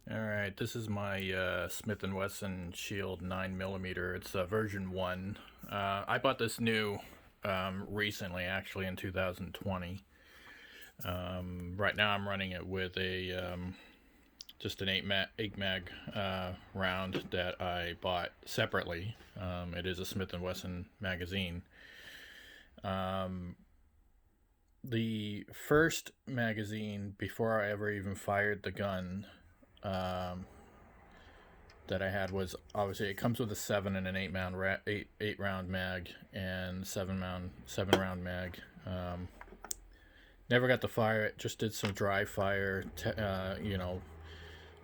Alright, this is my Smith & Wesson Shield 9mm. It's version 1. I bought this new recently, actually in 2020. Right now I'm running it with a just an 8 mag round that I bought separately. It is a Smith & Wesson magazine. The first magazine, before I ever even fired the gun, that I had was, obviously it comes with a 7 and an 8 round mag and 7 round mag. Never got to fire it, just did some dry fire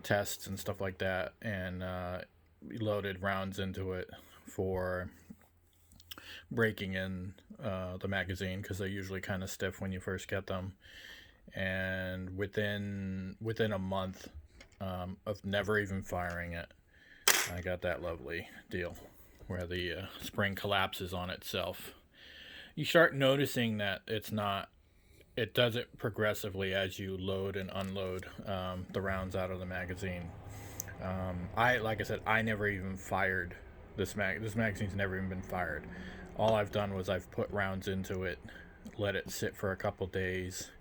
tests and stuff like that, and loaded rounds into it for breaking in the magazine, because they're usually kind of stiff when you first get them. And within a month of never even firing it, I got that lovely deal where the spring collapses on itself. You start noticing that it does it progressively as you load and unload the rounds out of the magazine. Like I said, I never even fired this magazine's never even been fired. All I've done was I've put rounds into it, let it sit for a couple days,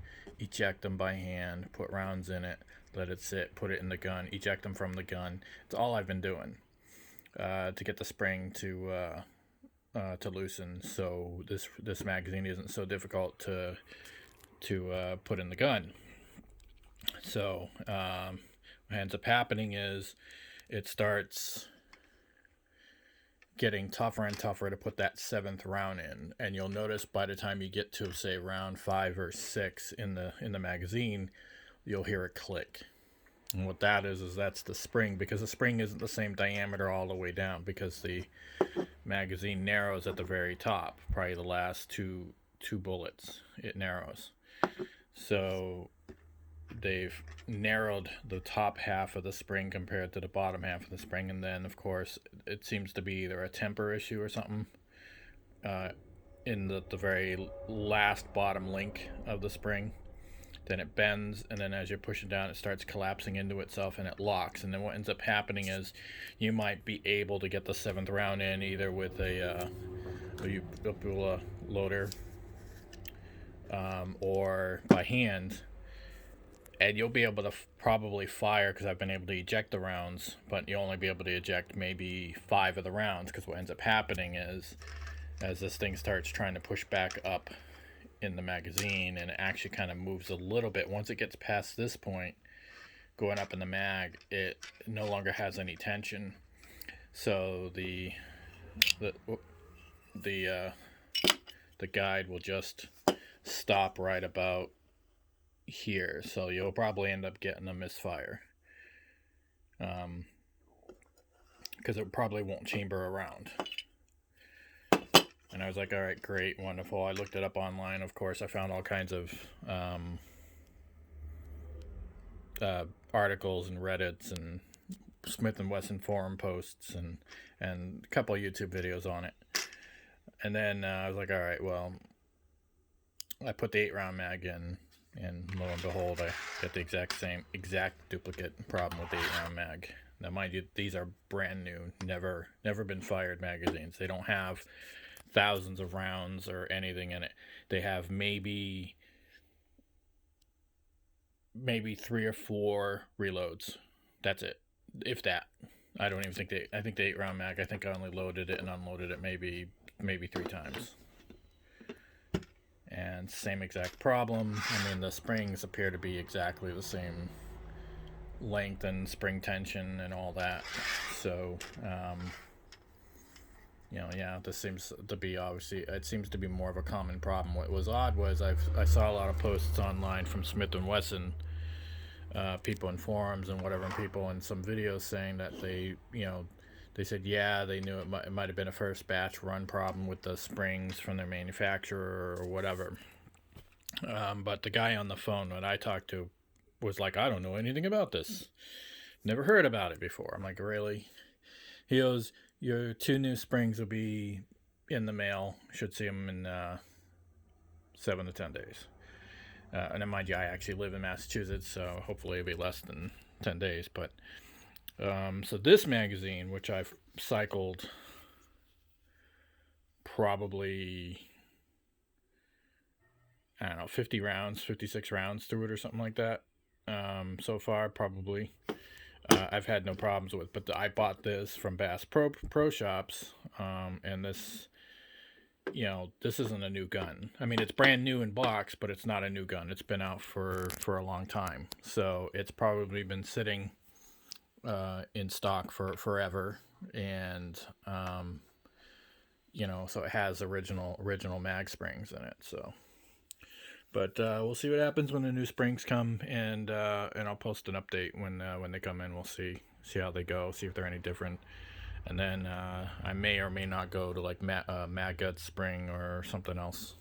eject them by hand, put rounds in it, let it sit, put it in the gun, eject them from the gun. It's all I've been doing to get the spring to loosen, so this magazine isn't so difficult to put in the gun. So what ends up happening is it starts getting tougher and tougher to put that 7th round in, and you'll notice by the time you get to, say, round 5 or 6 in the magazine, you'll hear a click. And what that is that's the spring, because the spring isn't the same diameter all the way down, because the magazine narrows at the very top, probably the last two bullets it narrows. So they've narrowed the top half of the spring compared to the bottom half of the spring, and then of course it seems to be either a temper issue or something in the very last bottom link of the spring. Then it bends, and then as you're pushing down, it starts collapsing into itself, and it locks. And then what ends up happening is you might be able to get the 7th round in either with a loader or by hand, and you'll be able to probably fire, because I've been able to eject the rounds, but you'll only be able to eject maybe 5 of the rounds, because what ends up happening is, as this thing starts trying to push back up in the magazine, and it actually kind of moves a little bit, once it gets past this point going up in the mag, it no longer has any tension. So the guide will just stop right about here, so you'll probably end up getting a misfire, because it probably won't chamber around. And I was like, all right, great, wonderful. I looked it up online, of course. I found all kinds of articles and Reddits and Smith & Wesson forum posts and a couple of YouTube videos on it. And then I was like, all right, well, I put the 8 round mag in, and lo and behold, I get the exact duplicate problem with the 8 round mag. Now, mind you, these are brand new, never been fired magazines. They don't have thousands of rounds or anything in it. They have maybe 3 or 4 reloads. That's it, if that. I don't even think I think the 8 round mag, I think I only loaded it and unloaded it maybe 3 times. And same exact problem. I mean, the springs appear to be exactly the same length and spring tension and all that. So yeah, this seems to be, obviously, it seems to be more of a common problem. What was odd was I saw a lot of posts online from Smith & Wesson, people in forums and whatever, and people in some videos saying that they said, yeah, they knew it might have been a first batch run problem with the springs from their manufacturer or whatever. But the guy on the phone that I talked to was like, I don't know anything about this. Never heard about it before. I'm like, really? He goes, your 2 new springs will be in the mail. Should see them in 7 to 10 days. And then, mind you, I actually live in Massachusetts, so hopefully it'll be less than 10 days. But so this magazine, which I've cycled probably, I don't know, 50 rounds, 56 rounds through it or something like that so far, probably. I've had no problems with, but I bought this from Bass Pro Shops, and this, this isn't a new gun. I mean, it's brand new in box, but it's not a new gun. It's been out for a long time, so it's probably been sitting in stock for forever, and so it has original mag springs in it. So, but we'll see what happens when the new springs come, and I'll post an update when they come in. We'll see how they go, see if they're any different, and then I may or may not go to like Maggut spring or something else,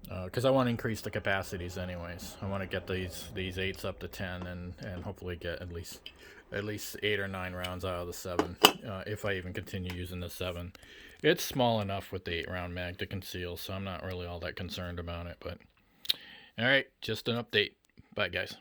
because I want to increase the capacities anyways. I want to get these 8s up to 10, and hopefully get at least 8 or 9 rounds out of the 7, if I even continue using the 7. It's small enough with the 8-round mag to conceal, so I'm not really all that concerned about it. But all right, just an update. Bye, guys.